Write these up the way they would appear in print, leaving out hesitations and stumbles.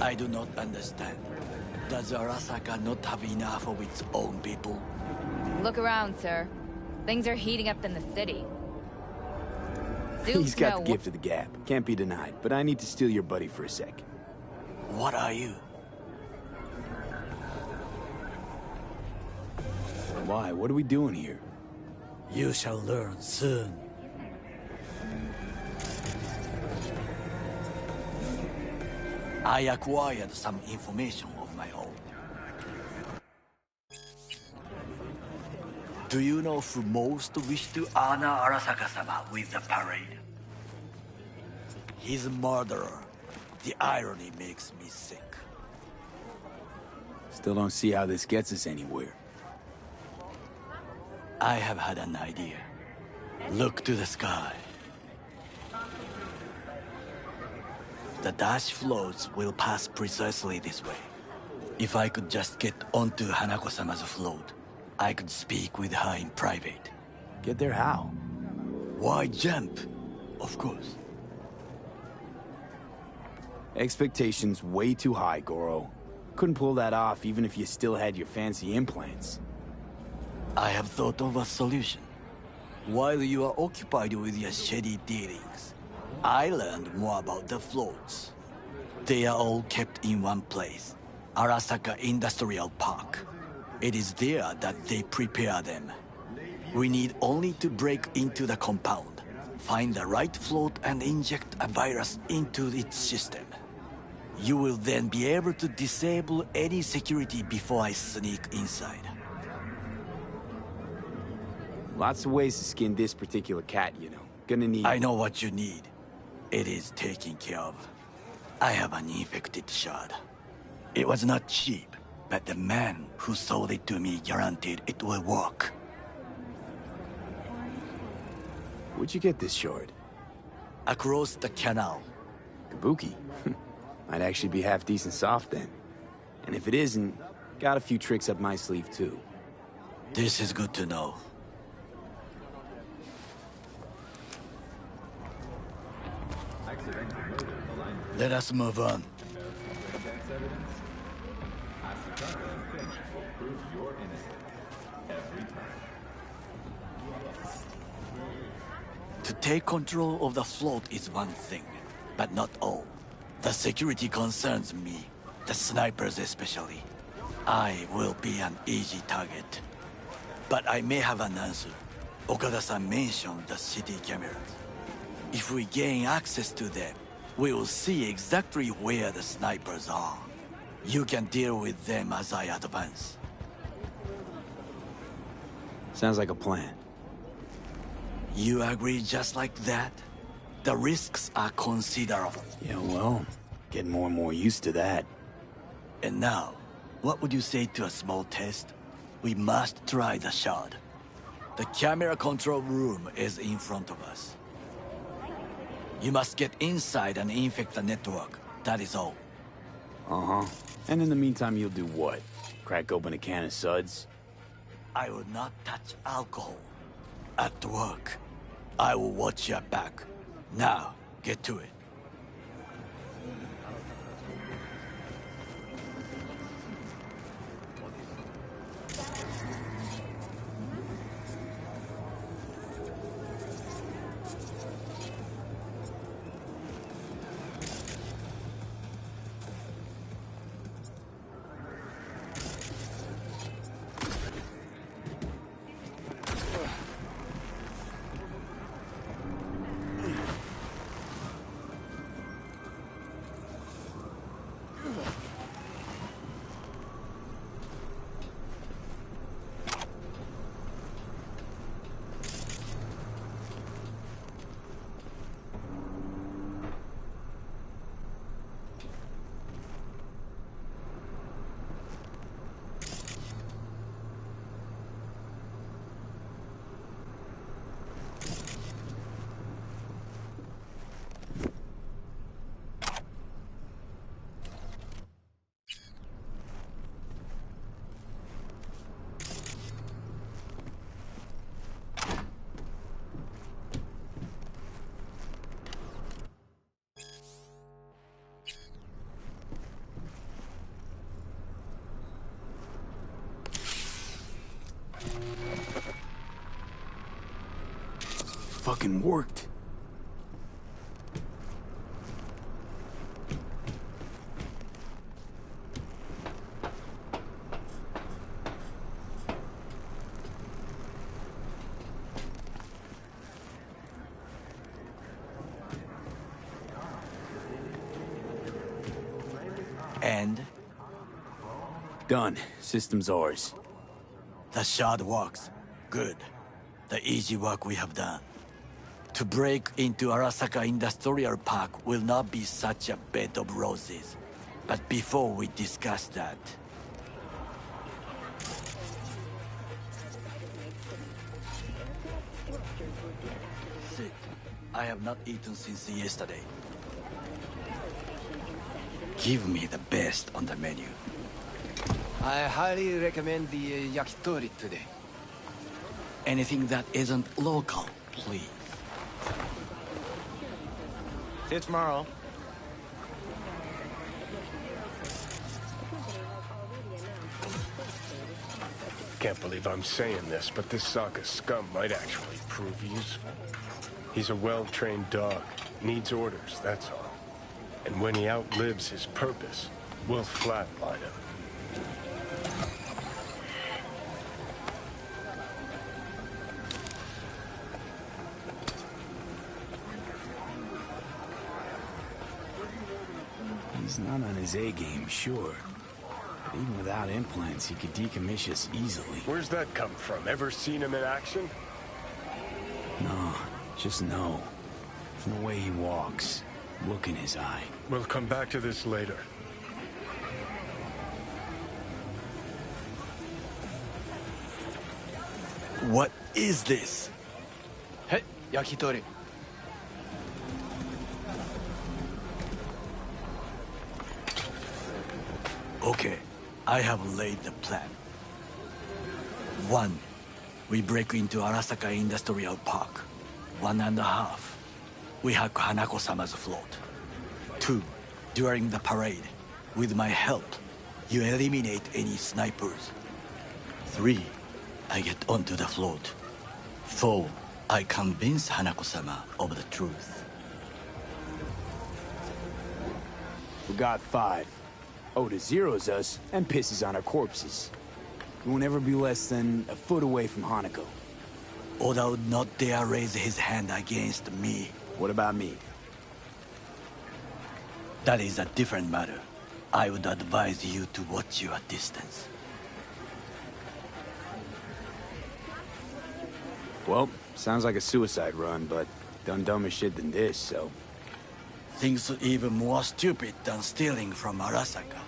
I do not understand. Does Arasaka not have enough of its own people? Look around, sir. Things are heating up in the city. He's got the gift of the gab. Can't be denied. But I need to steal your buddy for a sec. What are you? Why? What are we doing here? You shall learn soon. I acquired some information of my own. Do you know who most wished to honor Arasaka-sama with the parade? His murderer. The irony makes me sick. Still don't see how this gets us anywhere. I have had an idea. Look to the sky. The dash floats will pass precisely this way. If I could just get onto Hanako-sama's float, I could speak with her in private. Get there how? Why jump? Of course. Expectations way too high, Goro. Couldn't pull that off even if you still had your fancy implants. I have thought of a solution. While you are occupied with your shady dealings, I learned more about the floats. They are all kept in one place, Arasaka Industrial Park. It is there that they prepare them. We need only to break into the compound, find the right float and inject a virus into its system. You will then be able to disable any security before I sneak inside. Lots of ways to skin this particular cat, you know. Gonna need... I know what you need. It is taken care of. I have an infected shard. It was not cheap, but the man who sold it to me guaranteed it will work. Where'd you get this shard? Across the canal. Kabuki? Might actually be half decent soft then. And if it isn't, got a few tricks up my sleeve too. This is good to know. Let us move on. To take control of the float is one thing, but not all. The security concerns me, the snipers especially. I will be an easy target. But I may have an answer. Okada-san mentioned the city cameras. If we gain access to them, we will see exactly where the snipers are. You can deal with them as I advance. Sounds like a plan. You agree just like that? The risks are considerable. Yeah, well, getting more and more used to that. And now, what would you say to a small test? We must try the shard. The camera control room is in front of us. You must get inside and infect the network. That is all. Uh-huh. And in the meantime, you'll do what? Crack open a can of suds? I will not touch alcohol. At work, I will watch your back. Now, get to it. fucking worked. And Done. System's ours. the shard works. Good. The easy work we have done. To break into Arasaka Industrial Park will not be such a bed of roses. But before we discuss that... Sit. I have not eaten since yesterday. Give me the best on the menu. I highly recommend the yakitori today. Anything that isn't local, please. See you tomorrow. Can't believe I'm saying this, but this Sokka scum might actually prove useful. He's a well-trained dog. Needs orders, that's all. And when he outlives his purpose, we'll flatline him. He's not on his A-game, sure. But even without implants, he could decommission us easily. Where's that come from? Ever seen him in action? No, just no. From the way he walks, look in his eye. We'll come back to this later. What is this? Hey, yakitori. Okay, I have laid the plan. 1. We break into Arasaka Industrial Park. 1.5. We hack Hanako-sama's float. 2. During the parade, with my help, you eliminate any snipers. 3. I get onto the float. 4. I convince Hanako-sama of the truth. Forgot 5. Oda zeros us and pisses on our corpses. We won't ever be less than a foot away from Hanako. Oda would not dare raise his hand against me. What about me? That is a different matter. I would advise you to watch your distance. Well, sounds like a suicide run, but done dumber shit than this, so... Things even more stupid than stealing from Arasaka.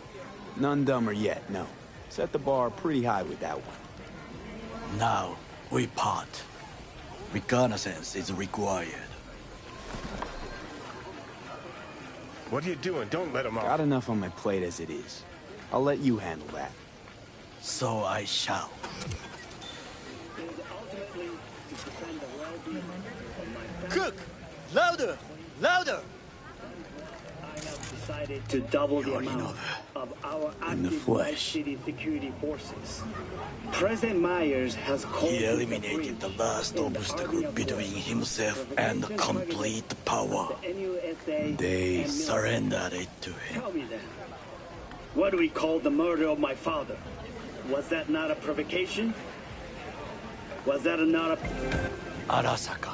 None dumber yet, no. Set the bar pretty high with that one. Now, we part. Reconnaissance is required. What are you doing? Don't let him off. Got enough on my plate as it is. I'll let you handle that. So I shall. Cook! Louder! Louder! Decided to double the amount Yorinobu. of our In the active flesh. Night City security forces. President Myers has called He it a eliminated the breach last in the obstacle Army of between War. himself and complete power. The NUSA They and Surrendered it to him. Tell me then, what do we call the murder of my father? Was that not a provocation? Was that not a... Arasaka,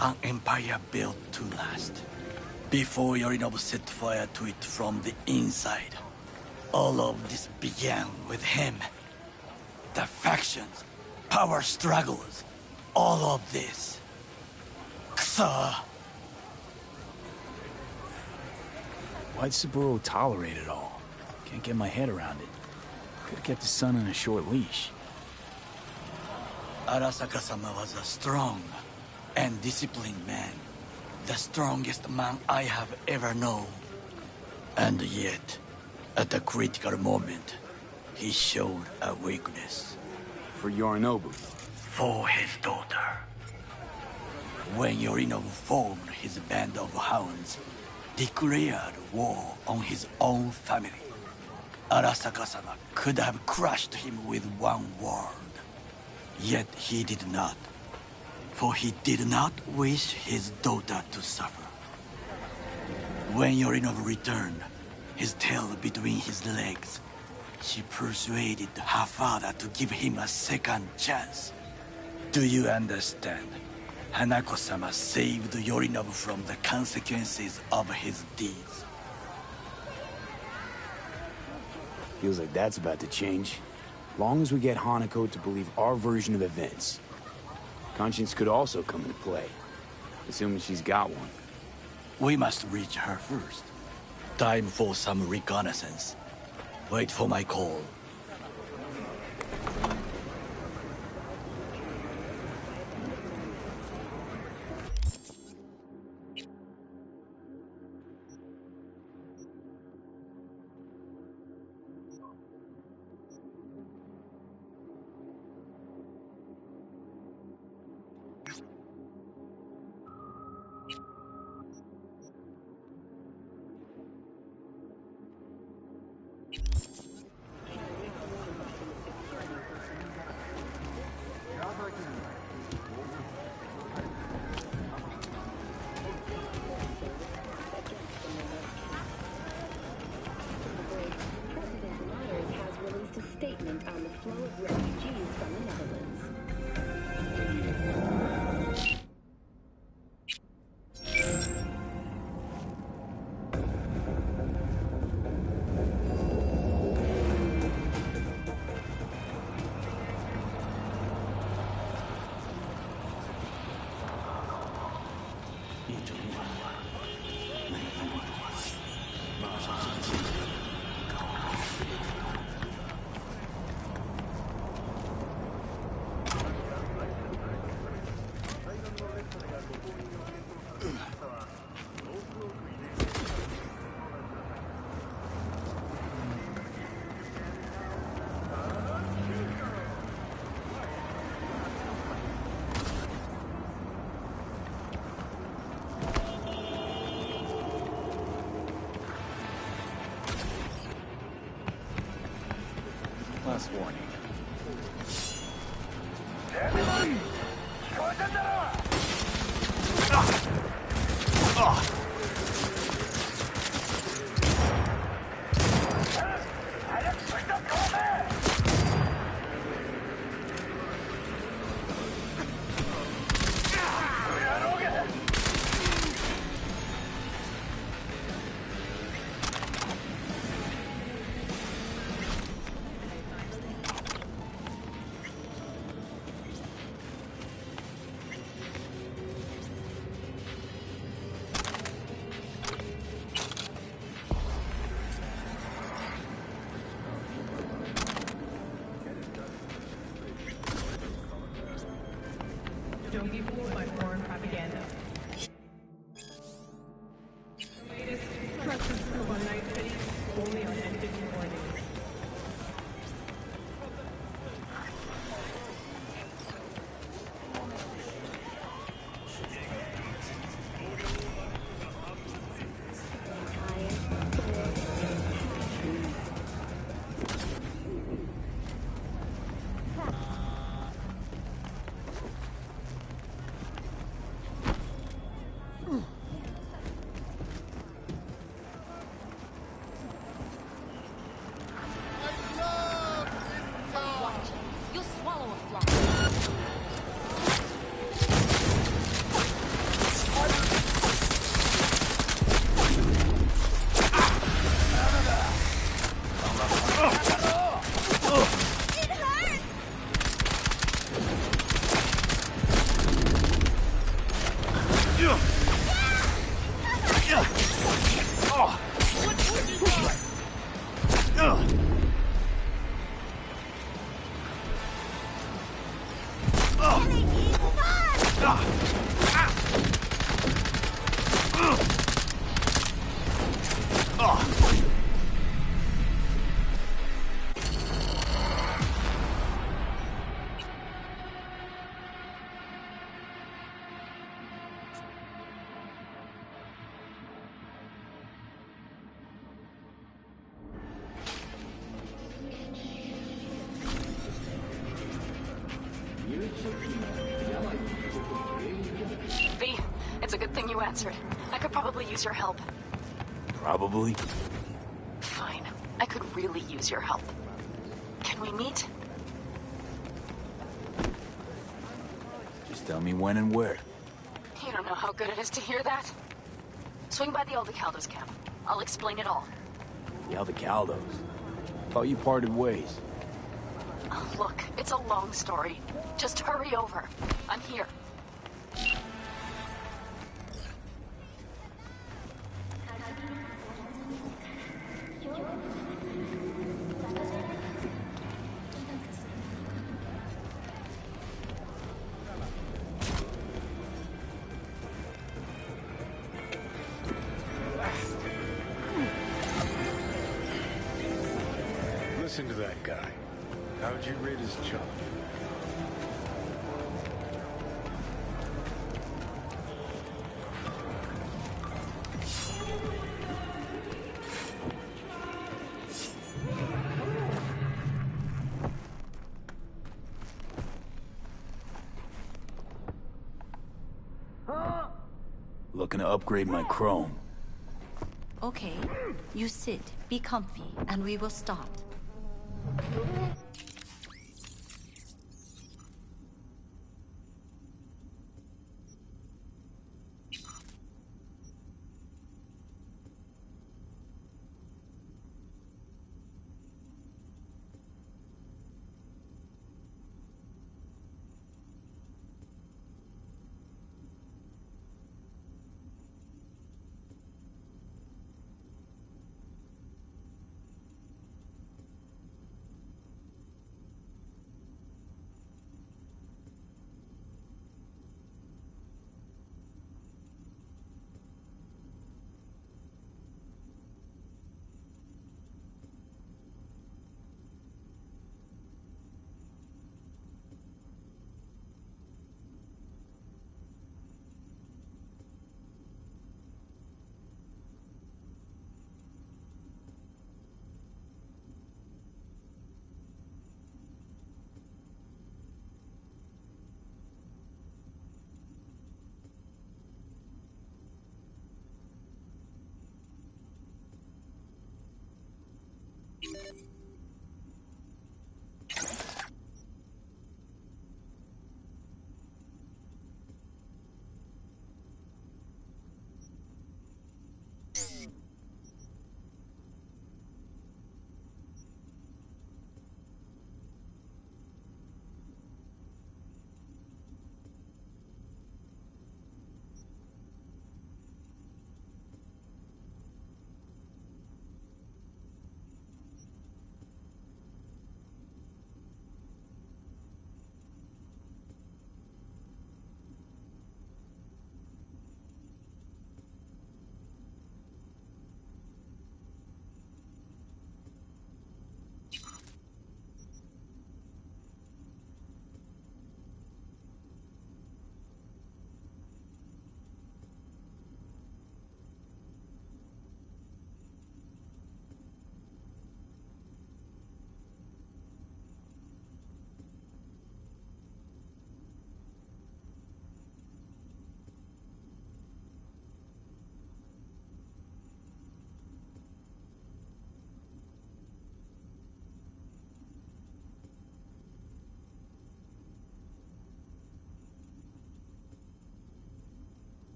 an empire built to last. Before Yorinobu set fire to it from the inside. All of this began with him. The factions, power struggles, all of this. Kusa! Why'd Saburo tolerate it all? Can't get my head around it. Could've kept his son on a short leash. Arasaka-sama was a strong and disciplined man. The strongest man I have ever known. And yet, at a critical moment, he showed a weakness. For Yorinobu. For his daughter. When Yorinobu formed his band of hounds, declared war on his own family, Arasaka-sama could have crushed him with one word. Yet he did not. For he did not wish his daughter to suffer. When Yorinov returned, his tail between his legs, she persuaded her father to give him a second chance. Do you understand? Hanako-sama saved Yorinov from the consequences of his deeds. Feels like that's about to change. Long as we get Hanako to believe our version of events. Conscience could also come into play, assuming she's got one. We must reach her first. Time for some reconnaissance. Wait for my call. Statement on the flow of refugees from the Netherlands. Last warning. you answered. I could probably use your help. Probably. Fine. I could really use your help. Can we meet? Just tell me when and where. You don't know how good it is to hear that. Swing by the Aldecaldos camp. I'll explain it all. The Aldecaldos. Thought you parted ways. Oh, look, it's a long story. Just hurry over. I'm here. Listen to that guy. How'd you rate his chump? Looking to upgrade my chrome. Okay, you sit, be comfy, and we will start.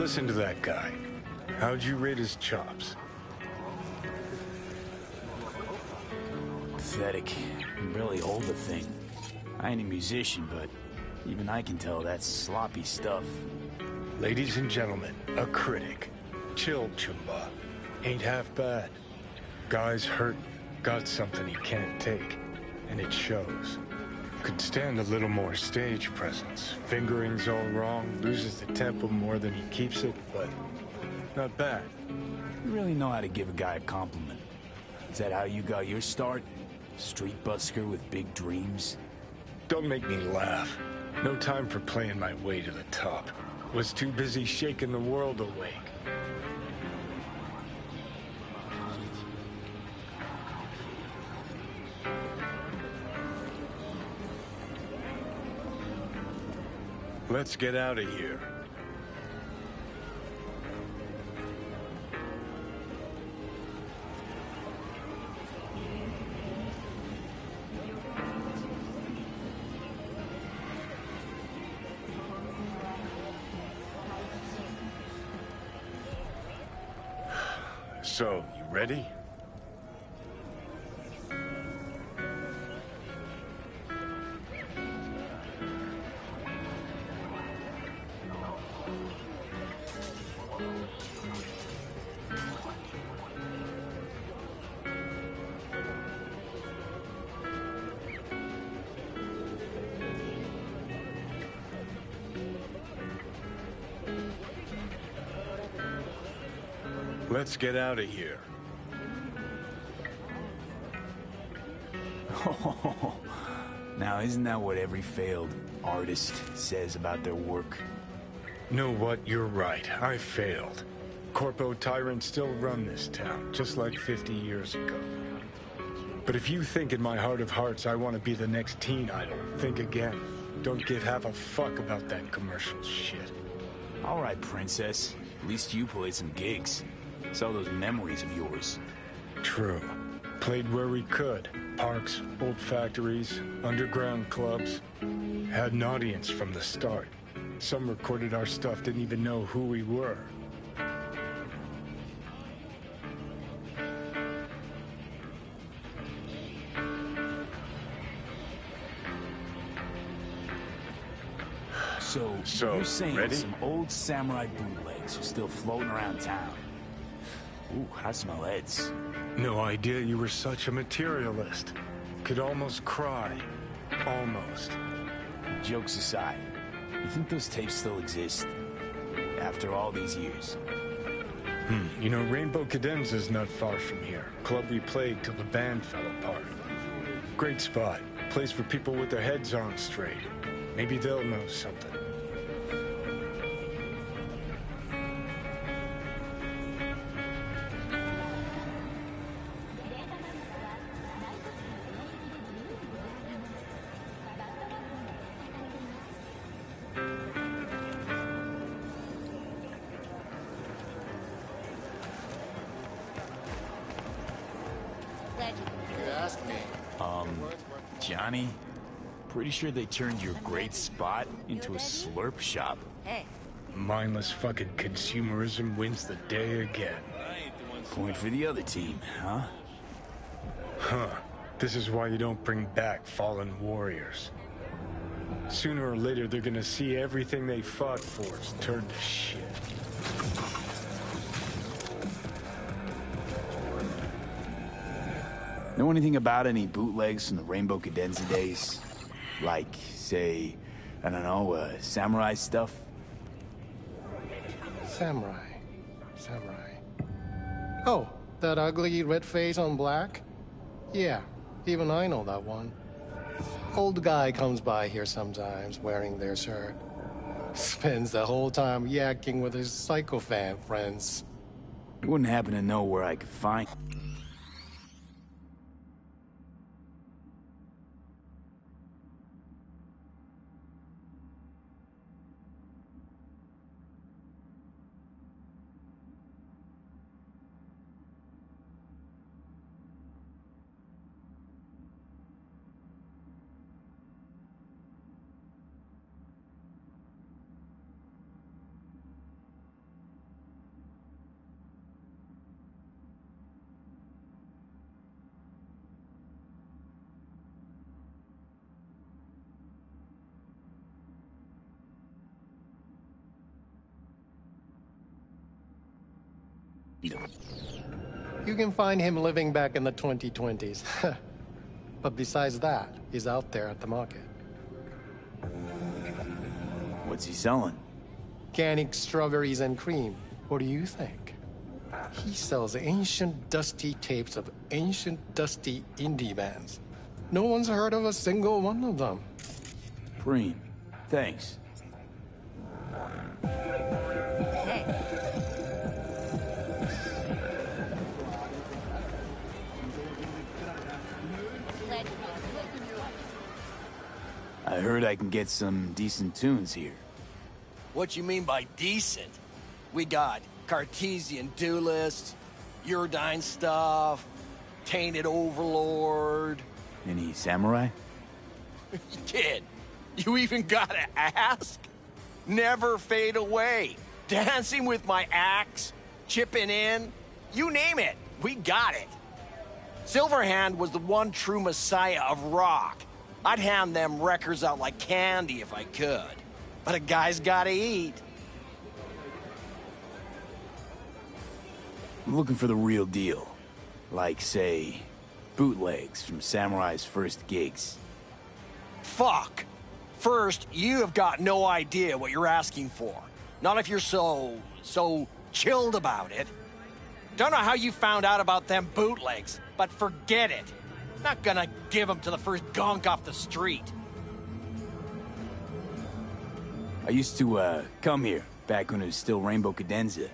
Listen to that guy. How'd you rate his chops? Pathetic. Can barely hold the thing. I ain't a musician, but even I can tell that's sloppy stuff. Ladies and gentlemen, a critic. Chill, Chumba. Ain't half bad. Guy's hurt, got something he can't take, and it shows. Could stand a little more stage presence. Fingering's all wrong, loses the tempo more than he keeps it, but not bad. You really know how to give a guy a compliment. Is that how you got your start? Street busker with big dreams? Don't make me laugh. No time for playing my way to the top. Was too busy shaking the world awake. Let's get out of here. So, you ready? Let's get out of here. Now, isn't that what every failed artist says about their work? Know what? You're right. I failed. Corpo tyrants still run this town, just like 50 years ago. But if you think in my heart of hearts I want to be the next teen idol, think again. Don't give half a fuck about that commercial shit. All right, princess. At least you played some gigs. Saw those memories of yours. True. Played where we could. Parks, old factories, underground clubs. Had an audience from the start. Some recorded our stuff, didn't even know who we were. So you're saying ready? some old samurai bootlegs are still floating around town? Ooh, I smell heads. No idea you were such a materialist. Could almost cry. Almost. Jokes aside, you think those tapes still exist? After all these years? You know, Rainbow Cadenza's not far from here. Club we played till the band fell apart. Great spot. Place for people with their heads on straight. Maybe they'll know something. Johnny, pretty sure they turned your great spot into a slurp shop. Hey. Mindless fucking consumerism wins the day again. Point for the other team, huh? Huh. This is why you don't bring back fallen warriors. Sooner or later, they're gonna see everything they fought for is turned to shit. Know anything about any bootlegs from the Rainbow Cadenza days? Like, say, I don't know, samurai stuff? Samurai. Oh, that ugly red face on black? Yeah, even I know that one. Old guy comes by here sometimes wearing their shirt. Spends the whole time yakking with his psychophan friends. You wouldn't happen to know where I could find... You can find him living back in the 2020s. But besides that, he's out there at the market. What's he selling? Organic strawberries and cream. What do you think? He sells ancient, dusty tapes of ancient, dusty indie bands. No one's heard of a single one of them. Preem, thanks. Hey. I heard I can get some decent tunes here. What you mean by decent? We got Cartesian Duelist, Uridine stuff, Tainted Overlord. Any samurai? Kid, you even gotta ask? Never Fade Away. Dancing with My Axe, Chipping In. You name it, we got it. Silverhand was the one true messiah of rock. I'd hand them records out like candy if I could. But a guy's gotta eat. I'm looking for the real deal. Like, say, bootlegs from Samurai's first gigs. Fuck! First, you have got no idea what you're asking for. Not if you're so chilled about it. Don't know how you found out about them bootlegs, but forget it. Not gonna give them to the first gonk off the street. I used to, come here, back when it was still Rainbow Cadenza.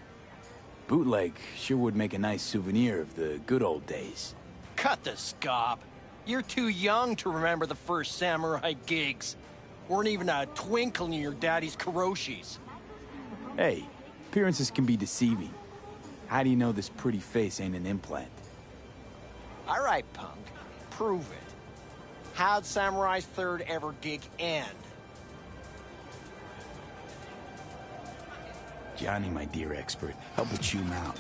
Bootleg sure would make a nice souvenir of the good old days. Cut the scop. You're too young to remember the first Samurai gigs. Weren't even a twinkle in your daddy's Kuroshis. Hey, appearances can be deceiving. How do you know this pretty face ain't an implant? All right, punk. Prove it. How'd Samurai's third ever gig end? Johnny, my dear expert, help us chew him out.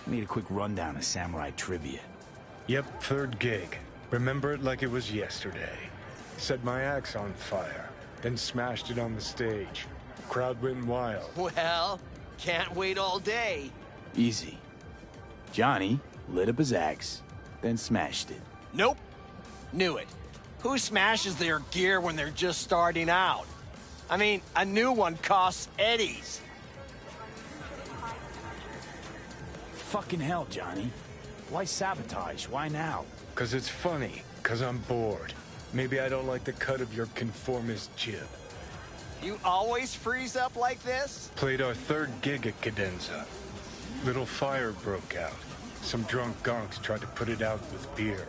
I need a quick rundown of Samurai trivia. Yep, third gig. Remember it like it was yesterday. Set my axe on fire, then smashed it on the stage. Crowd went wild. Well, can't wait all day. Easy. Johnny lit up his axe, then smashed it. Nope. Knew it. Who smashes their gear when they're just starting out? I mean, a new one costs eddies. Fucking hell, Johnny. Why sabotage? Why now? 'Cause it's funny. 'Cause I'm bored. Maybe I don't like the cut of your conformist jib. You always freeze up like this? Played our third gig at Cadenza. Little fire broke out. Some drunk gonks tried to put it out with beer.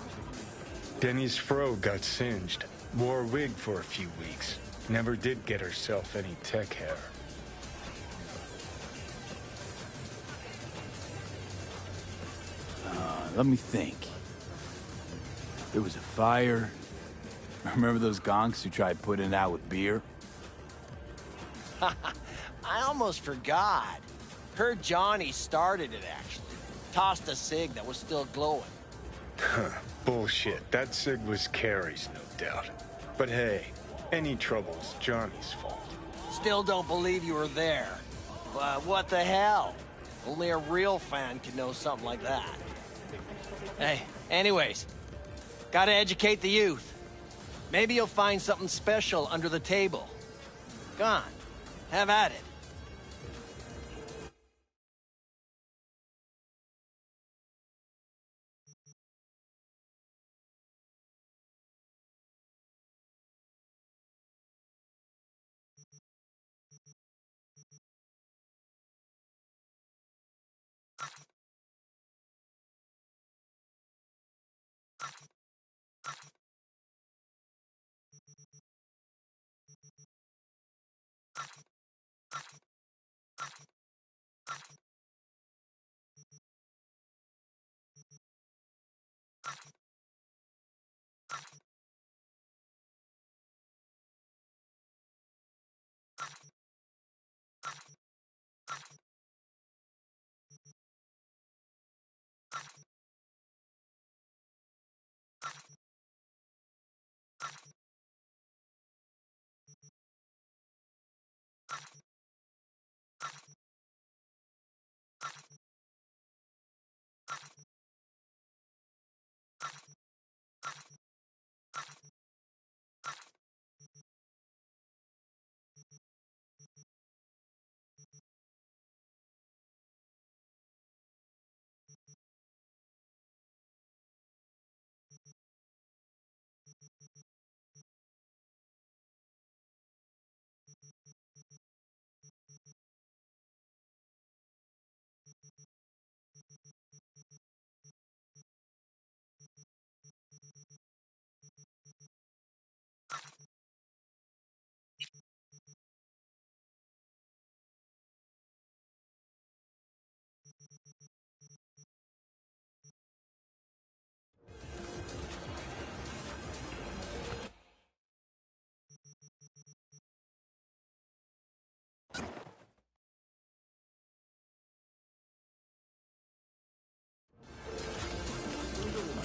Denny's fro got singed. Wore a wig for a few weeks. Never did get herself any tech hair. Let me think. There was a fire. Remember those gonks who tried putting it out with beer? I almost forgot. Heard Johnny started it, actually. Tossed a cig that was still glowing. Bullshit. That cig was Carrie's, no doubt. But hey, any trouble's Johnny's fault. Still don't believe you were there. But what the hell? Only a real fan could know something like that. Hey, anyways, gotta educate the youth. Maybe you'll find something special under the table. Go on, have at it.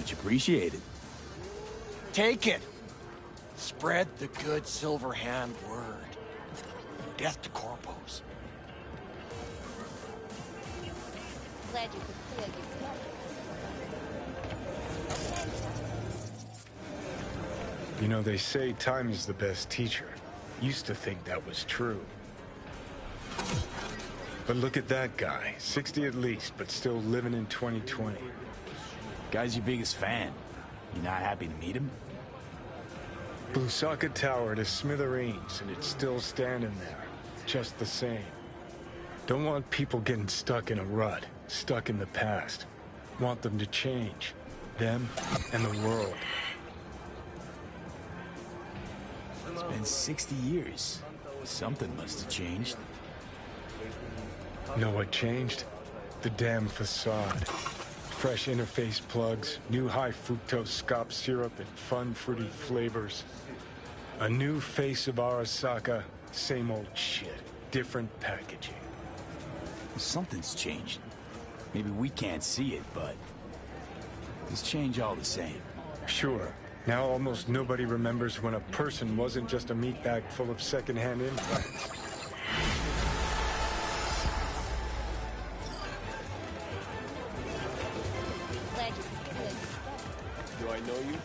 Much appreciated. Take it. Spread the good Silver Hand word. Death to corpos. Glad you could clear your throat. You know, they say time is the best teacher. Used to think that was true. But look at that guy. 60 at least, but still living in 2020. Guy's your biggest fan. You not happy to meet him? Blew Socket Tower to smithereens, and it's still standing there. Just the same. Don't want people getting stuck in a rut, stuck in the past. Want them to change. Them and the world. It's been 60 years. Something must have changed. Know what changed? The damn facade. Fresh interface plugs, new high fructose scop syrup, and fun fruity flavors. A new face of Arasaka, same old shit. Different packaging. Something's changed. Maybe we can't see it, but it's change all the same. Sure. Now almost nobody remembers when a person wasn't just a meat bag full of secondhand implants. Glad you could clear your throat. Do I know you?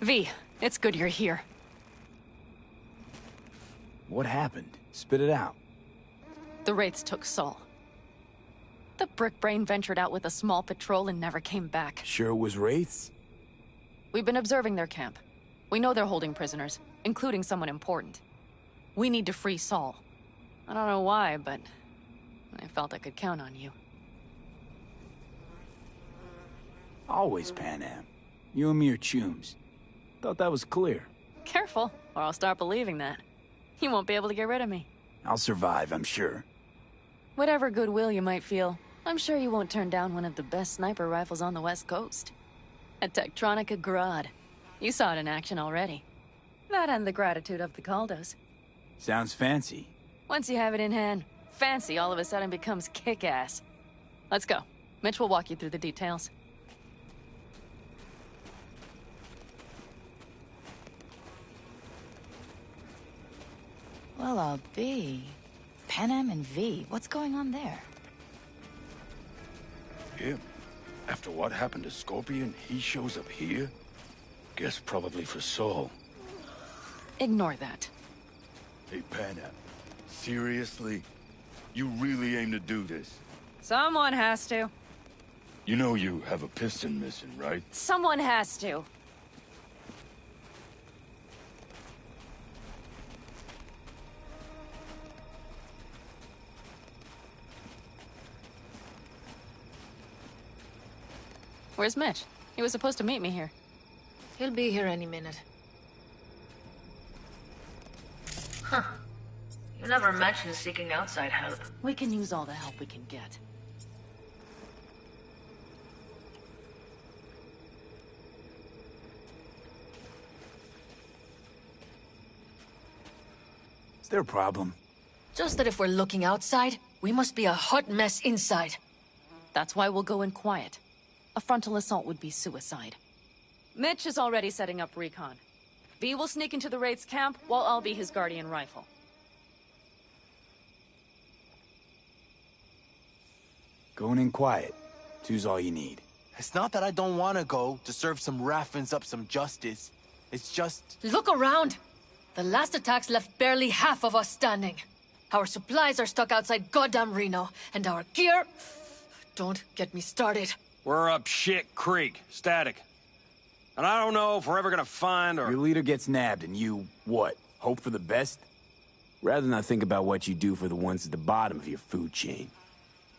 V, it's good you're here. What happened? Spit it out. The Wraiths took Saul. The Brickbrain ventured out with a small patrol and never came back. Sure it was Wraiths? We've been observing their camp. We know they're holding prisoners, including someone important. We need to free Saul. I don't know why, but I felt I could count on you. Always Pan Am. You and me are chums. Thought that was clear. Careful, or I'll start believing that. You won't be able to get rid of me. I'll survive, I'm sure. Whatever goodwill you might feel, I'm sure you won't turn down one of the best sniper rifles on the West Coast. A Tektronica Grad. You saw it in action already. That and the gratitude of the Caldos. Sounds fancy. Once you have it in hand, fancy all of a sudden becomes kick-ass. Let's go. Mitch will walk you through the details. Well, I'll be. Panem and V, what's going on there? Him? After what happened to Scorpion, he shows up here? Guess probably for Saul. Ignore that. Hey, Panam. Seriously? You really aim to do this? Someone has to. You know you have a piston missing, right? Someone has to. Where's Mitch? He was supposed to meet me here. He'll be here any minute. Huh. You never mentioned seeking outside help. We can use all the help we can get. Is there a problem? Just that if we're looking outside, we must be a hot mess inside. That's why we'll go in quiet. A frontal assault would be suicide. Mitch is already setting up recon. V will sneak into the Wraith's camp, while I'll be his guardian rifle. Going in quiet. Two's all you need. It's not that I don't want to go to serve some Raffins up some justice. It's just... Look around! The last attacks left barely half of us standing. Our supplies are stuck outside goddamn Reno, and our gear... Don't get me started. We're up shit creek, static. And I don't know if we're ever gonna find or... Your leader gets nabbed and you, what, hope for the best? Rather not think about what you do for the ones at the bottom of your food chain.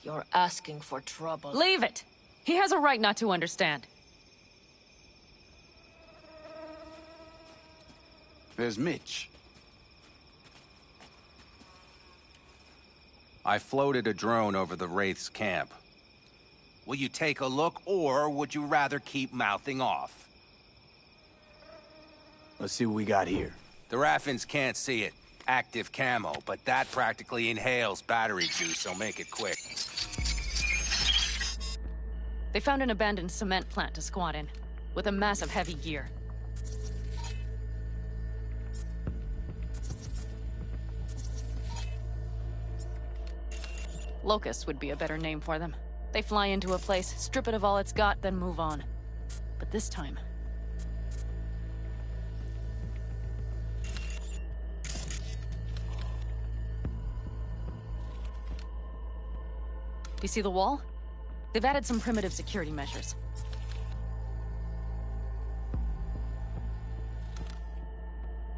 You're asking for trouble. Leave it! He has a right not to understand. There's Mitch. I floated a drone over the Wraith's camp. Will you take a look, or would you rather keep mouthing off? Let's see what we got here. The Raffins can't see it. Active camo, but that practically inhales battery juice, so make it quick. They found an abandoned cement plant to squat in, with a massive heavy gear. Locusts would be a better name for them. They fly into a place, strip it of all it's got, then move on. But this time... Do you see the wall? They've added some primitive security measures.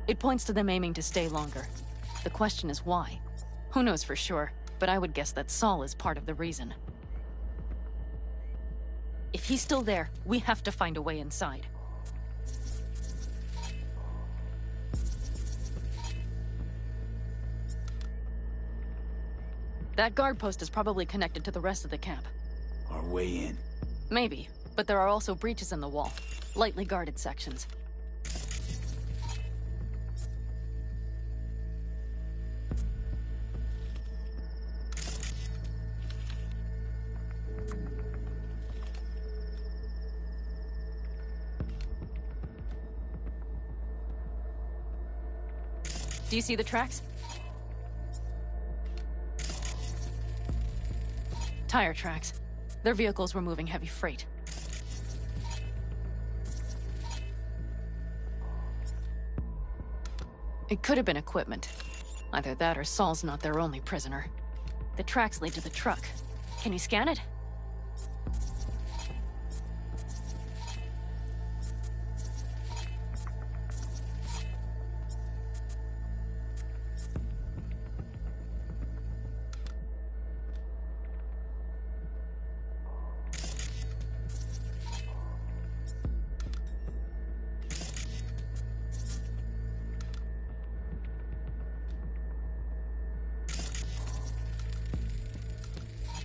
It points to them aiming to stay longer. The question is why? Who knows for sure, but I would guess that Saul is part of the reason. If he's still there, we have to find a way inside. That guard post is probably connected to the rest of the camp. Our way in. Maybe, but there are also breaches in the wall. Lightly guarded sections. Do you see the tracks? Tire tracks. Their vehicles were moving heavy freight. It could have been equipment. Either that or Saul's not their only prisoner. The tracks lead to the truck. Can you scan it?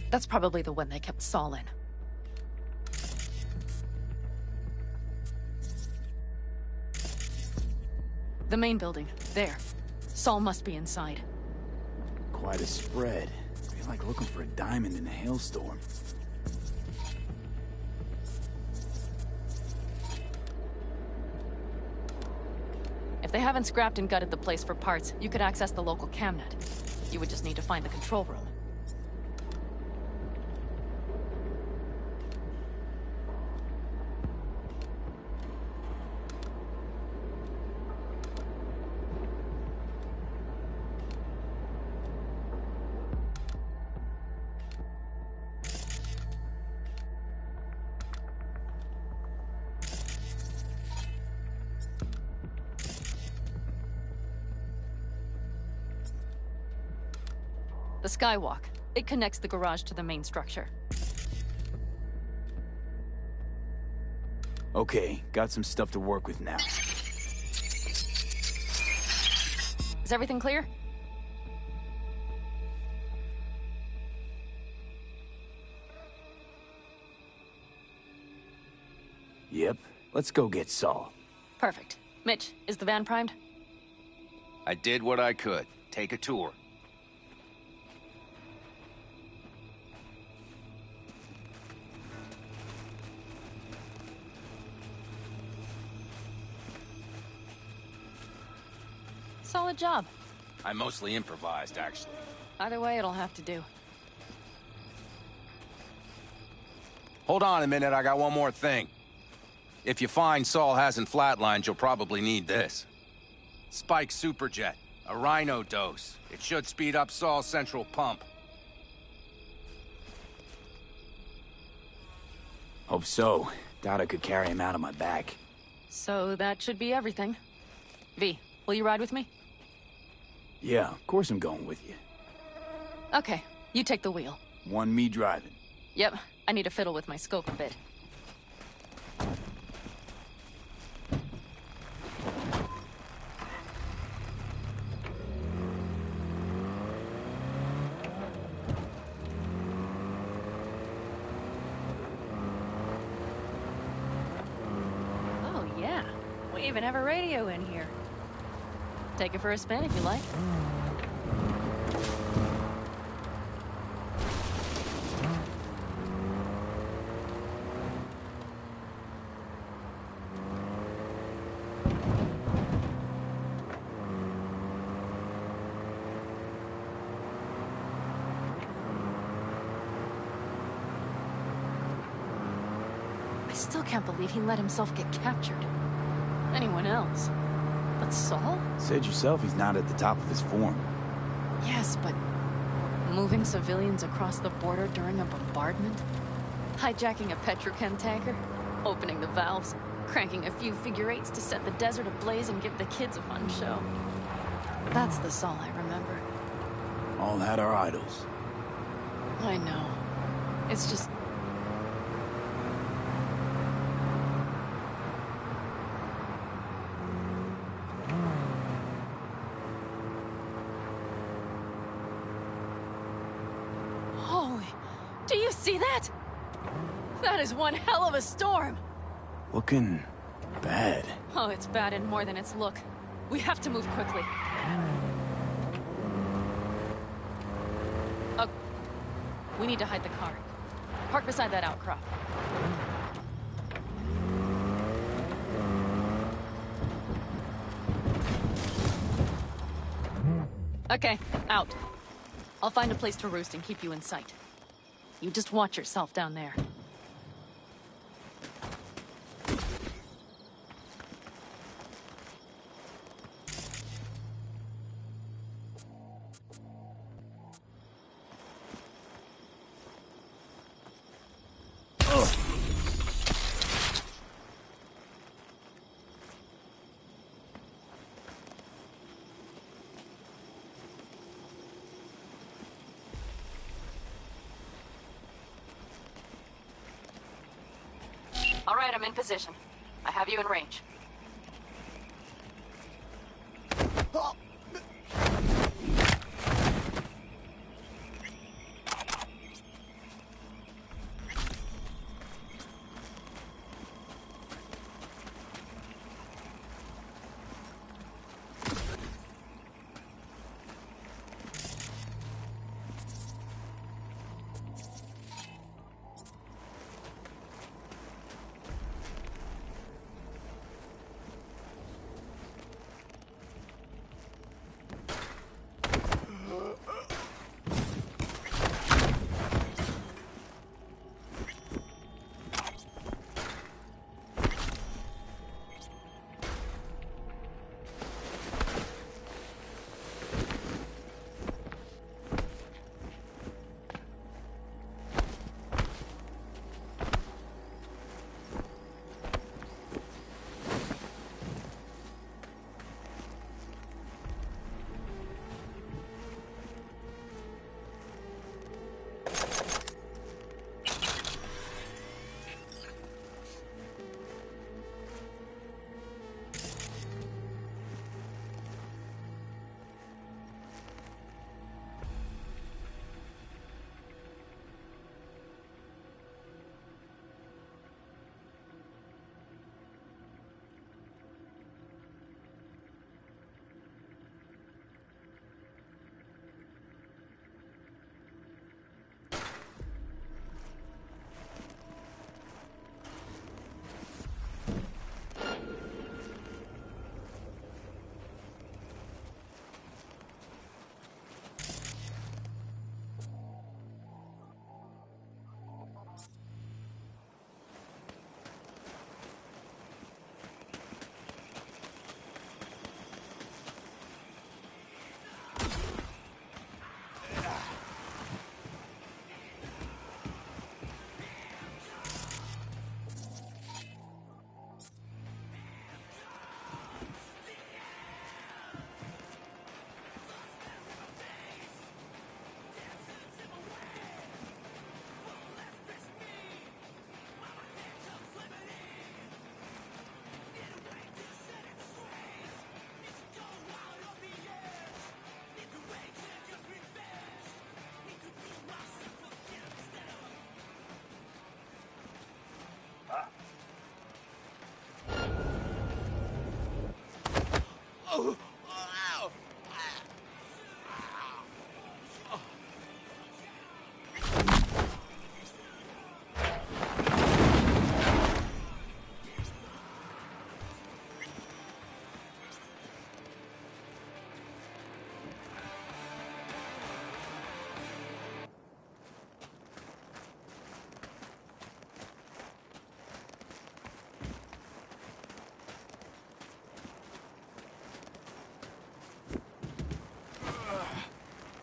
That's probably the one they kept Saul in. The main building, there. Saul must be inside. Quite a spread. I feel like looking for a diamond in a hailstorm. If they haven't scrapped and gutted the place for parts, you could access the local camnet. You would just need to find the control room. The skywalk. It connects the garage to the main structure. Okay, got some stuff to work with now. Is everything clear? Yep. Let's go get Saul. Perfect. Mitch, is the van primed? I did what I could. Take a tour. Solid job. I mostly improvised, actually. Either way, it'll have to do. Hold on a minute, I got one more thing. If you find Saul hasn't flatlined, you'll probably need this. Spike Superjet, a Rhino dose. It should speed up Saul's central pump. Hope so. Doubt I could carry him out on my back. So that should be everything. V, will you ride with me? Yeah, of course I'm going with you. Okay, you take the wheel. Want me driving? Yep, I need to fiddle with my scope a bit. Oh yeah, we even have a radio in here. Take it for a spin if you like. I still can't believe he let himself get captured. Anyone else? But Saul? Said yourself he's not at the top of his form. Yes, but moving civilians across the border during a bombardment? Hijacking a petrochem tanker? Opening the valves? Cranking a few figure eights to set the desert ablaze and give the kids a fun show? That's the Saul I remember. All had our idols. I know. It's just... Holy... Do you see that? That is one hell of a storm! Looking... bad. Oh, it's bad in more than its look. We have to move quickly. Oh, we need to hide the car. Park beside that outcrop. Okay, out. I'll find a place to roost and keep you in sight. You just watch yourself down there. All right, I'm in position. I have you in range.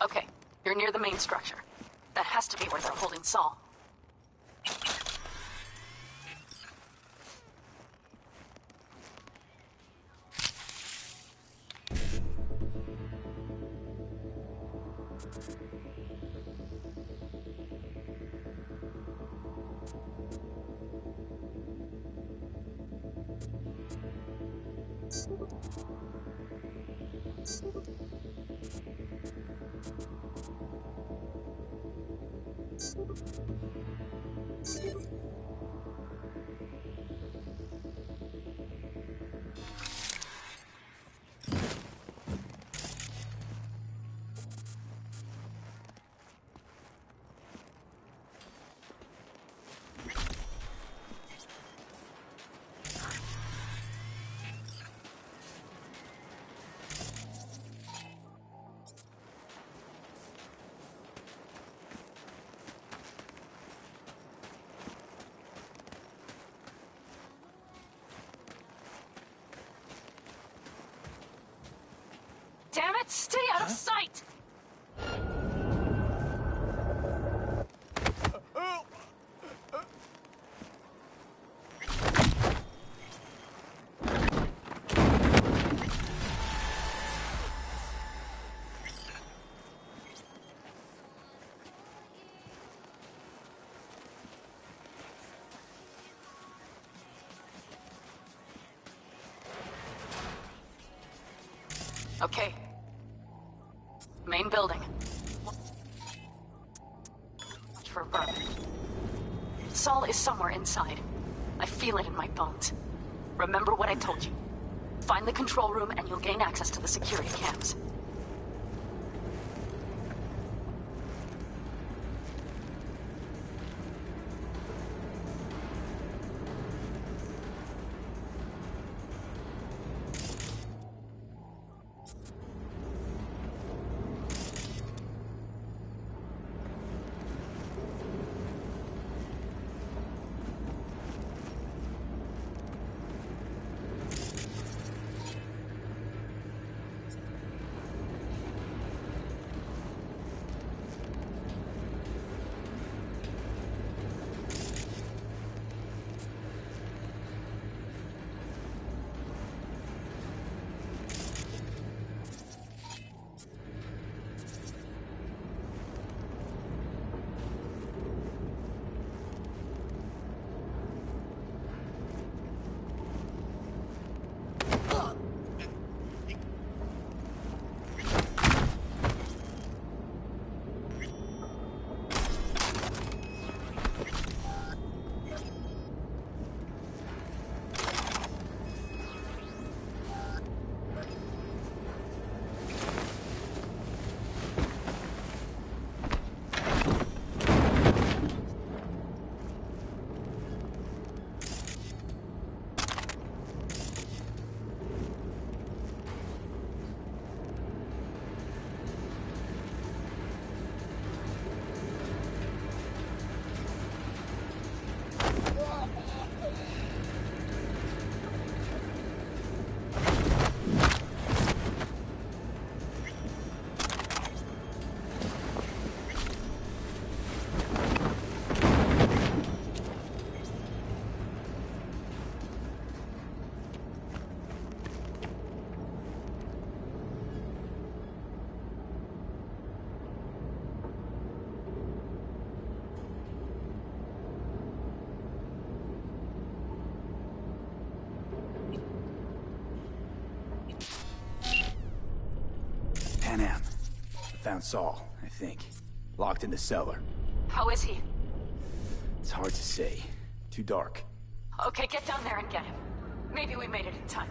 Okay, you're near the main structure. That has to be where they're holding Saul. Damn it, stay out of sight! Okay. Main building. Watch for a vermin. Saul is somewhere inside. I feel it in my bones. Remember what I told you. Find the control room and you'll gain access to the security cams. Found Saul, I think. Locked in the cellar. How is he? It's hard to say. Too dark. Okay, get down there and get him. Maybe we made it in time.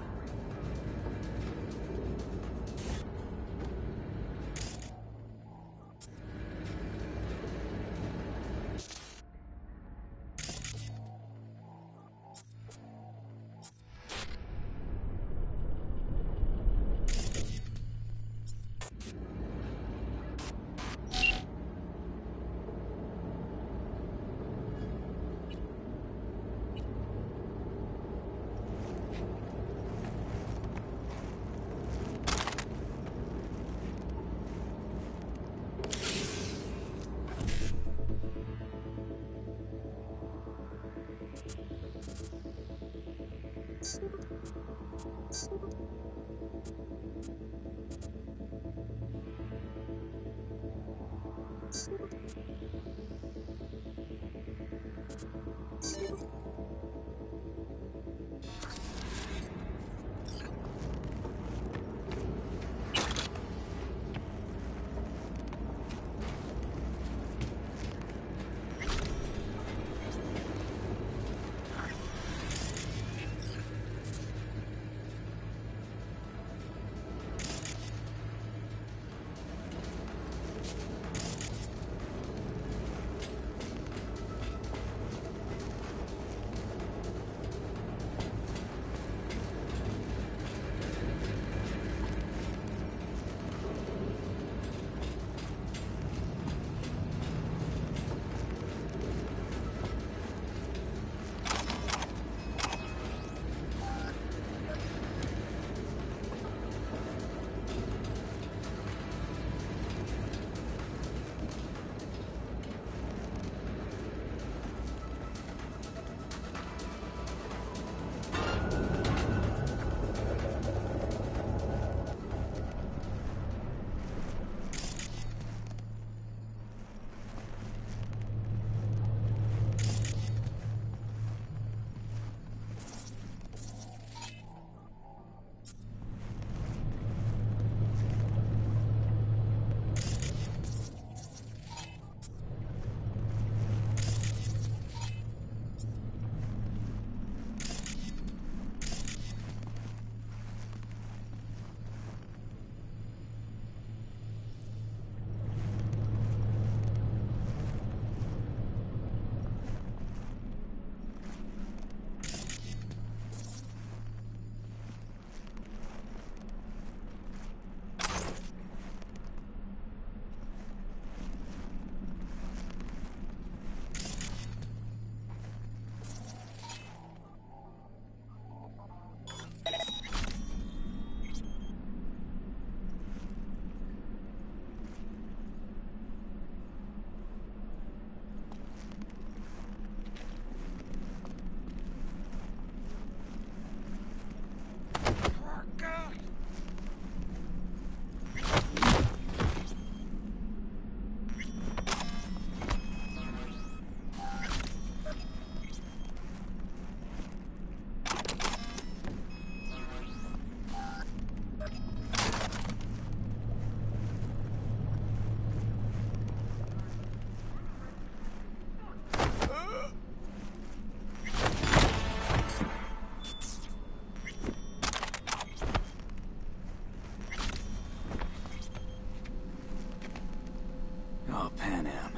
Pan Am.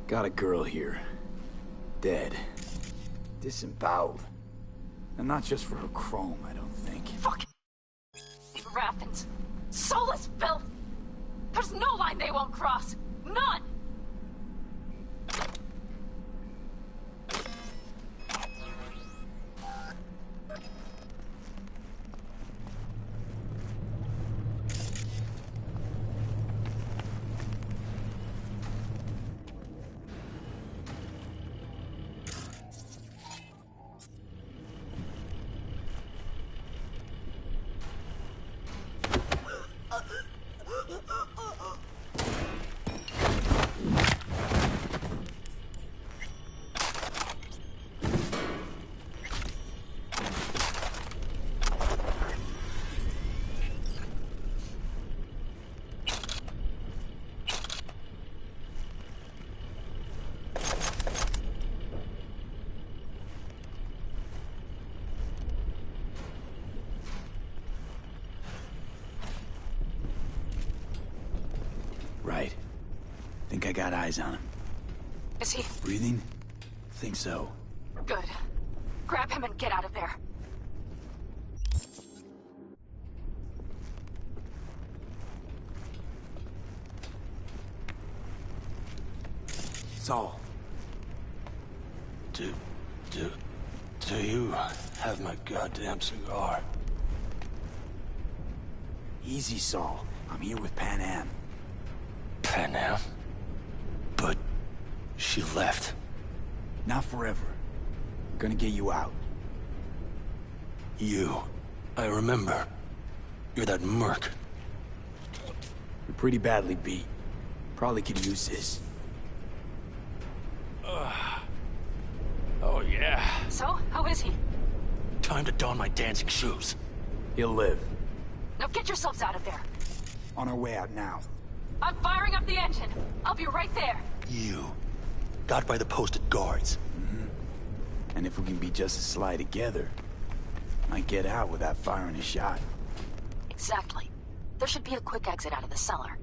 Got a girl here. Dead. Disemboweled. And not just for her chrome, I don't think. Fucking Raffins. Soulless filth! There's no line they won't cross. None! Right. Think I got eyes on him. Is he? Breathing? Think so. Good. Grab him and get out of there. Saul. Do you have my goddamn cigar? Easy, Saul. I'm here with Pan Am. Pan Am? But she left. Not forever. Gonna get you out. You. I remember. You're that merc. You're pretty badly beat. Probably could use this. Oh, yeah. So, how is he? Time to don my dancing shoes. He'll live. Now get yourselves out of there. On our way out now. I'm firing up the engine. I'll be right there. You. Got by the posted guards. And if we can be just as sly together, might get out without firing a shot. Exactly. There should be a quick exit out of the cellar.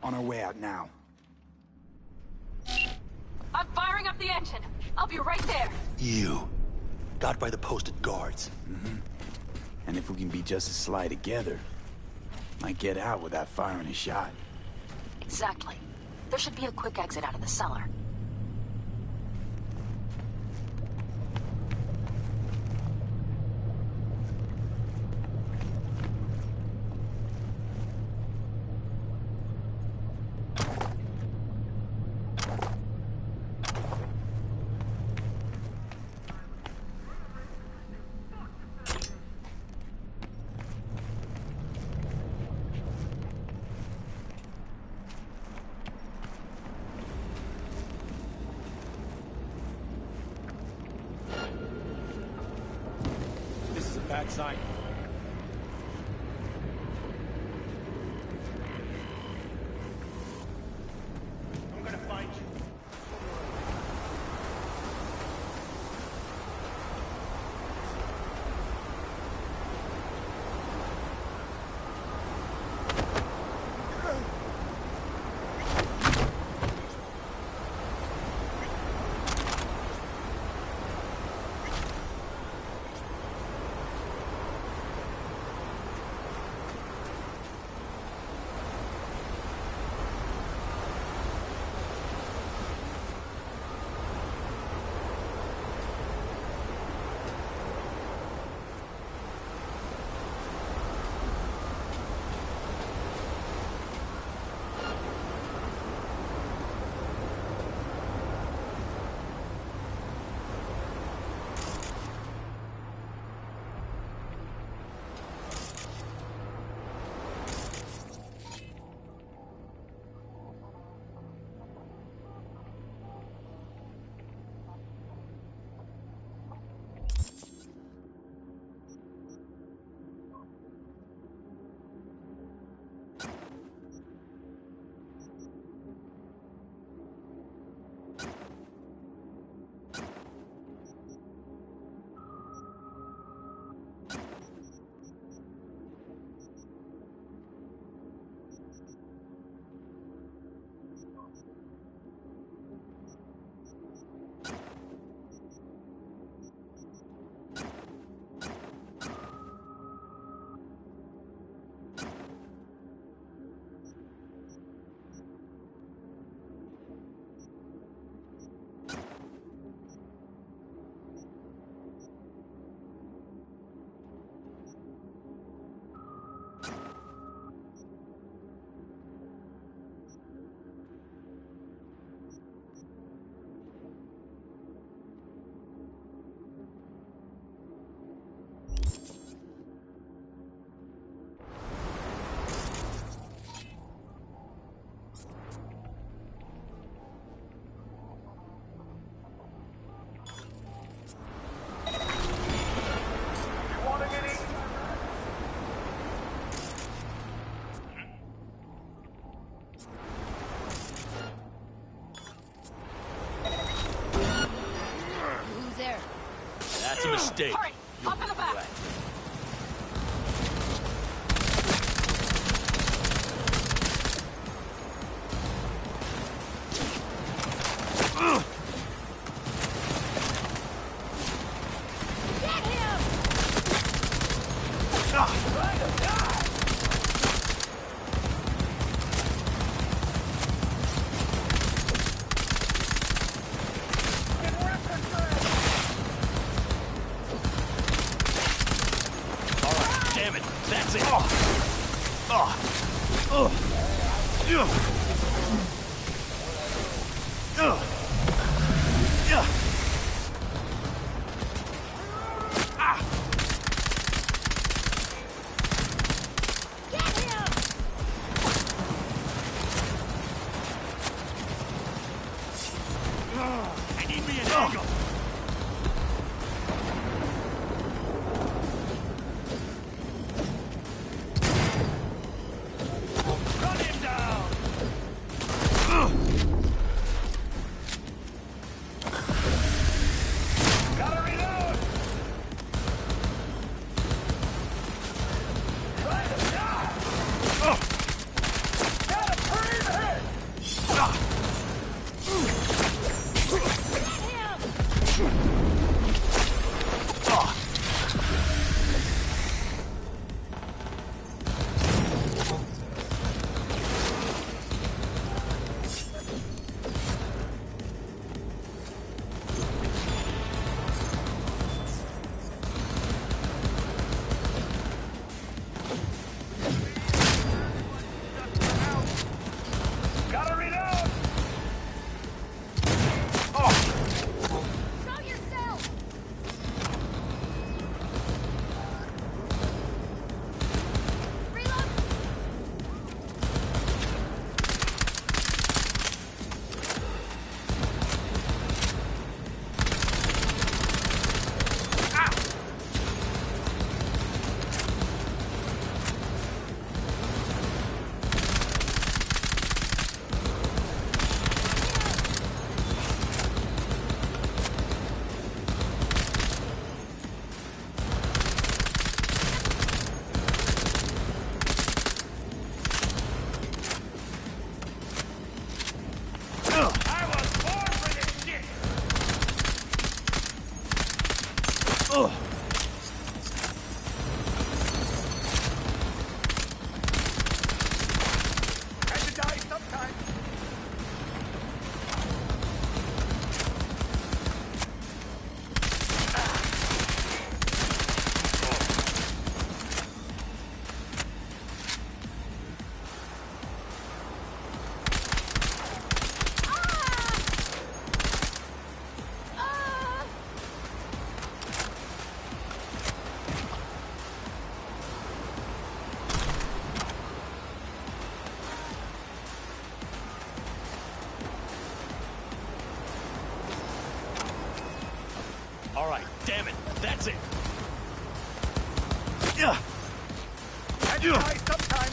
On our way out now. I'm firing up the engine. I'll be right there. You. Got by the posted guards. Mm-hmm. And if we can be just as sly together, might get out without firing a shot. Exactly. There should be a quick exit out of the cellar. Backside. I'm gonna find you. That's a mistake. Hurry! Hop in the back! an angle. Run him down. Gotta reload. Try to die. Gotta breathe in. Gotta reload. Show yourself! Reload! I was born for this shit. Had to die sometime. All right, damn it. That's it. Had to die sometime.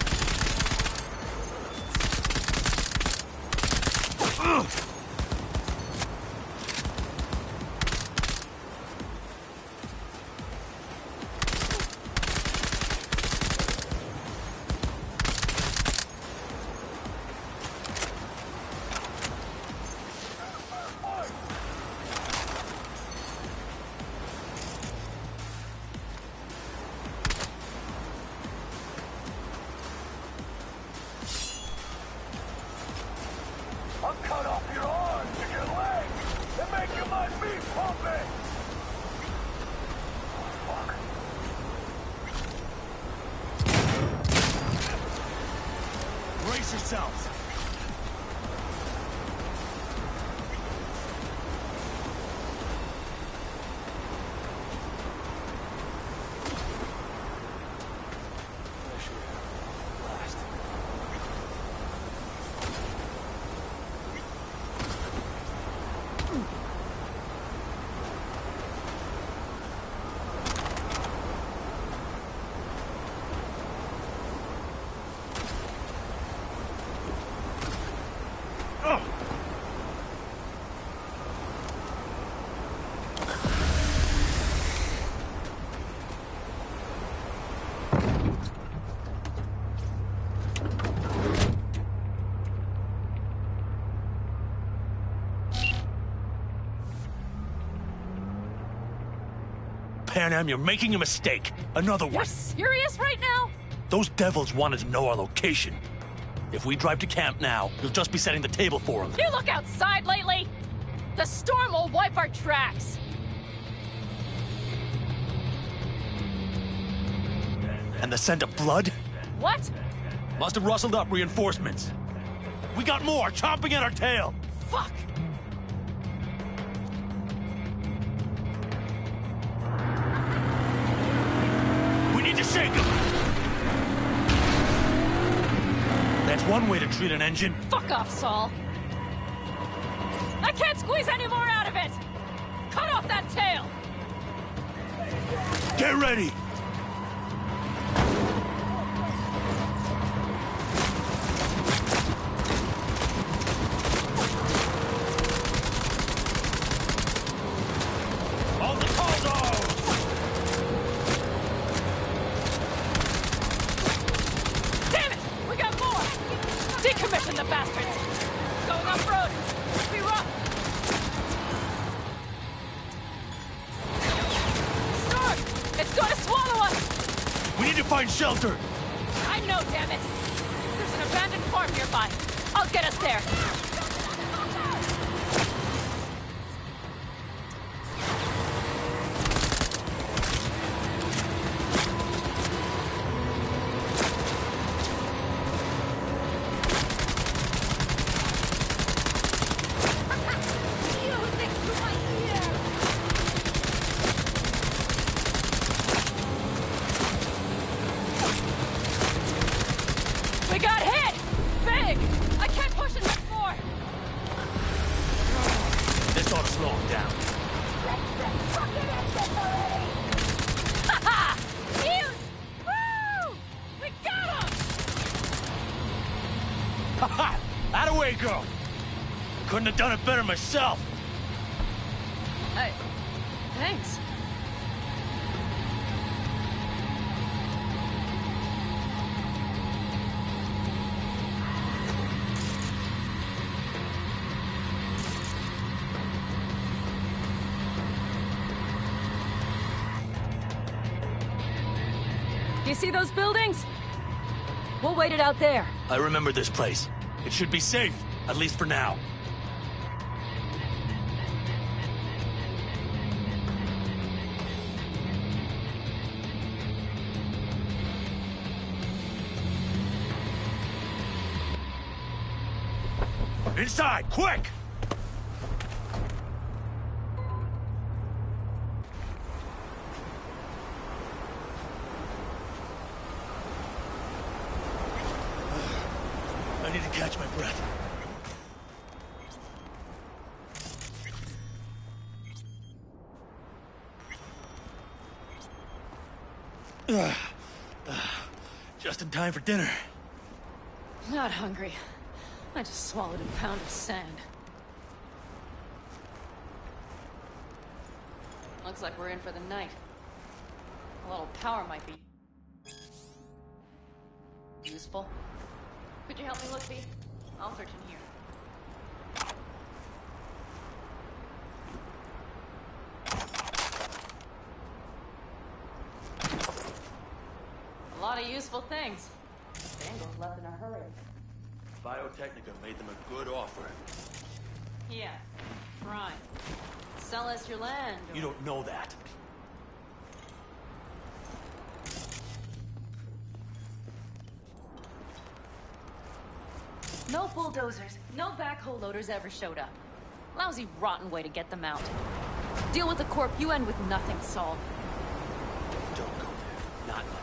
I'll cut off your arms and your legs and make you my beef puppet! Brace yourselves. Panam, you're making a mistake. Another one. You're serious right now? Those devils wanted to know our location. If we drive to camp now, you'll just be setting the table for them. You look outside lately? The storm will wipe our tracks. And the scent of blood? What? Must have rustled up reinforcements. We got more chomping at our tail. Fuck! We need to shake them. That's one way to treat an engine. Fuck off, Saul. I can't squeeze any more out of it! Cut off that tail! Get ready! Damn it! We got more! Decommission the bastards! Going off-road! Be rough! Storm! It's going to swallow us! We need to find shelter! I know, damn it! There's an abandoned farm nearby. I'll get us there! We got hit! Big! I can't push it much more! This ought to slow him down. Ha-ha! Huge! Woo! We got him! Ha-ha! That away go! Couldn't have done it better myself. Thanks. You see those buildings? We'll wait it out there. I remember this place. It should be safe, at least for now. Inside, quick! I need to catch my breath. Just in time for dinner. Not hungry. I just swallowed a pound of sand. Looks like we're in for the night. A little power might be useful. Could you help me look, Pete? I'll search in here. A lot of useful things. Dangle's left in a hurry. Biotechnica made them a good offer. Yeah, right. Sell us your land. Or... You don't know that. No bulldozers, no backhoe loaders ever showed up. Lousy, rotten way to get them out. Deal with the corp, you end with nothing, Saul. Don't go there. Not now.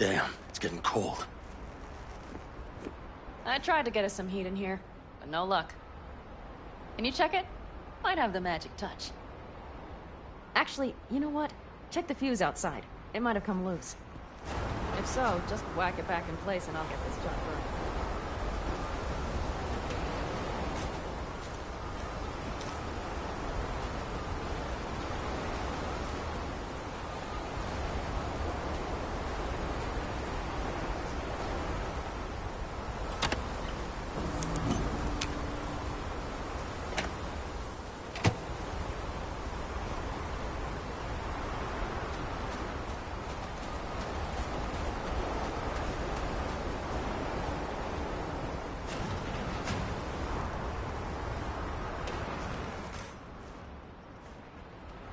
Damn, it's getting cold. I tried to get us some heat in here, but no luck. Can you check it? Might have the magic touch. Actually, you know what? Check the fuse outside. It might have come loose. If so, just whack it back in place and I'll get this job burning.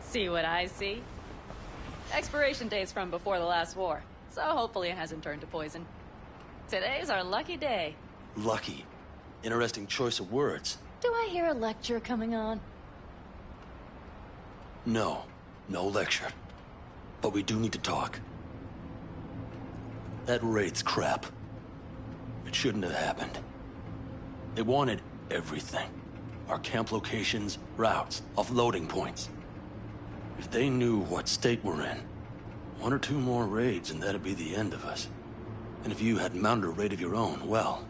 See what I see? Expiration date's from before the last war, so hopefully it hasn't turned to poison. Today's our lucky day. Lucky. Interesting choice of words. Do I hear a lecture coming on? No. No lecture. But we do need to talk. That raid's crap. It shouldn't have happened. They wanted everything. Our camp locations, routes, offloading points. If they knew what state we're in, 1 or 2 more raids and that'd be the end of us. And if you had mounted a raid of your own, well...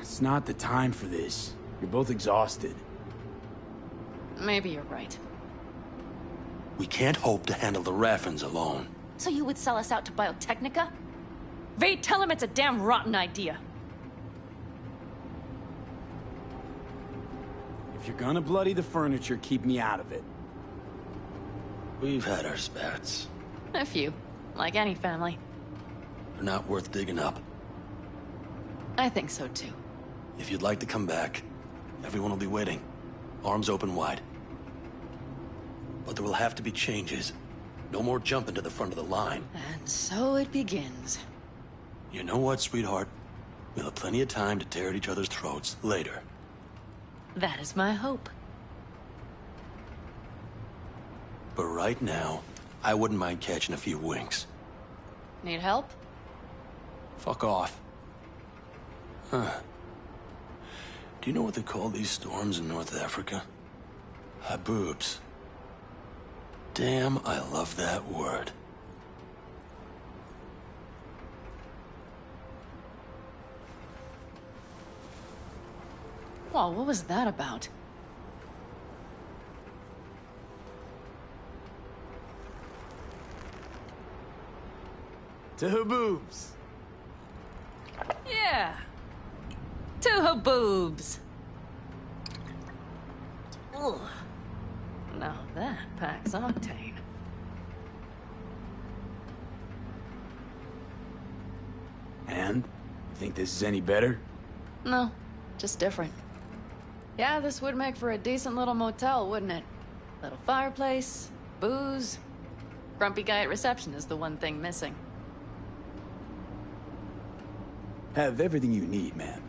It's not the time for this. You're both exhausted. Maybe you're right. We can't hope to handle the Raffens alone. So you would sell us out to Biotechnica? Vade, tell him it's a damn rotten idea. If you're gonna bloody the furniture, keep me out of it. We've had our spats. A few. Like any family. They're not worth digging up. I think so too. If you'd like to come back, everyone will be waiting. Arms open wide. But there will have to be changes. No more jumping to the front of the line. And so it begins. You know what, sweetheart? We'll have plenty of time to tear at each other's throats later. That is my hope. But right now, I wouldn't mind catching a few winks. Need help? Fuck off. Huh. Do you know what they call these storms in North Africa? Haboobs. Damn, I love that word. Whoa, what was that about? To Haboobs. Yeah. To Haboobs. Ugh. Now that packs octane. And? You think this is any better? No, just different. Yeah, this would make for a decent little motel, wouldn't it? Little fireplace, booze. Grumpy guy at reception is the one thing missing. Have everything you need, ma'am.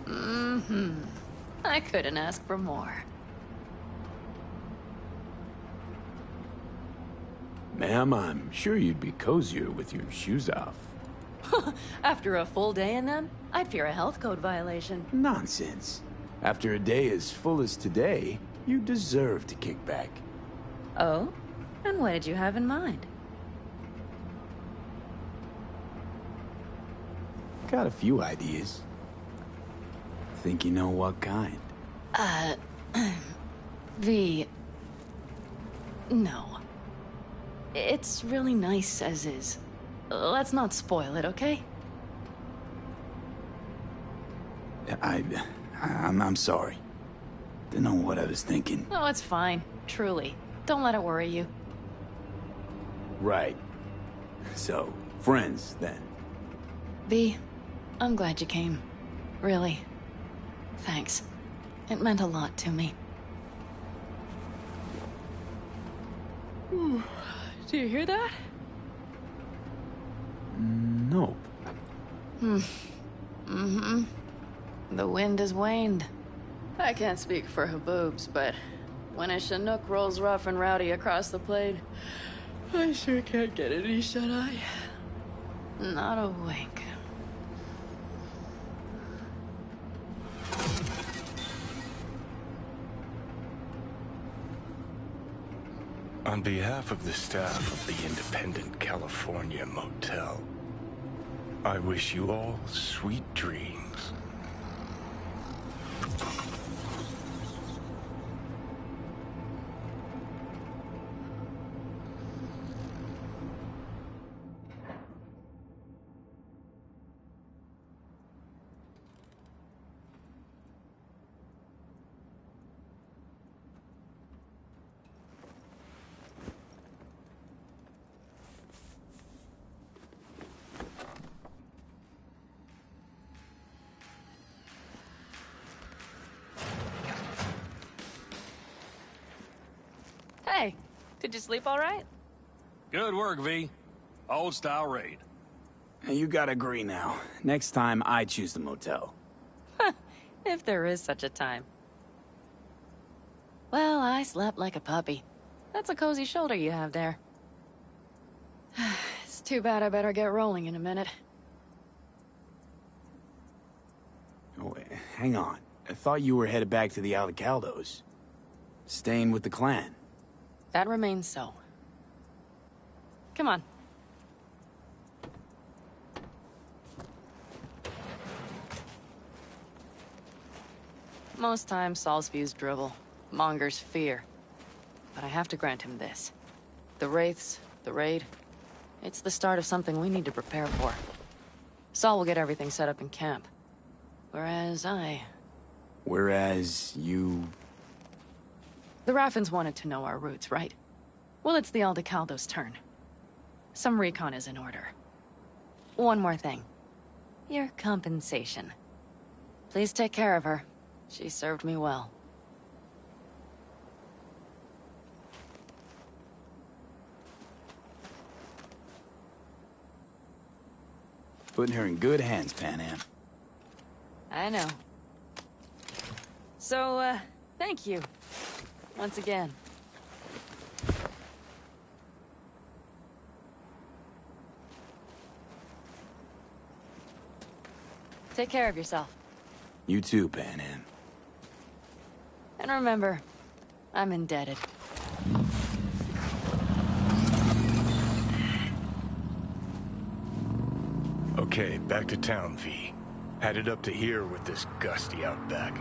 Mm-hmm. I couldn't ask for more. Ma'am, I'm sure you'd be cozier with your shoes off. After a full day in them, I'd fear a health code violation. Nonsense. After a day as full as today, you deserve to kick back. Oh? And what did you have in mind? Got a few ideas. Think you know what kind? No. It's really nice as is. Let's not spoil it, okay? I'm sorry. Didn't know what I was thinking. Oh, it's fine. Truly. Don't let it worry you. Right. So, friends, then. V, I'm glad you came. Really. Thanks. It meant a lot to me. Do you hear that? Nope. Mm-hmm. The wind has waned. I can't speak for Haboobs, but when a Chinook rolls rough and rowdy across the plain, I sure can't get any shut-eye. Not a wink. On behalf of the staff of the Independent California Motel, I wish you all sweet dreams. Hey, did you sleep all right? Good work, V. Old style raid. You gotta agree now. Next time, I choose the motel. If there is such a time. Well, I slept like a puppy. That's a cozy shoulder you have there. It's too bad I better get rolling in a minute. Oh, hang on. I thought you were headed back to the Alcaldos. Staying with the clan. That remains so. Come on. Most times, Saul spews drivel, mongers fear. But I have to grant him this. The Wraiths, the raid, it's the start of something we need to prepare for. Saul will get everything set up in camp. Whereas you... The Raffins wanted to know our roots, right? Well, it's the Aldecaldo's turn. Some recon is in order. One more thing. Your compensation. Please take care of her. She served me well. Putting her in good hands, Pan-Am. I know. So, thank you. Once again. Take care of yourself. You too, Pan-Am. And remember, I'm indebted. Okay, back to town, V. Headed up to here with this gusty outback.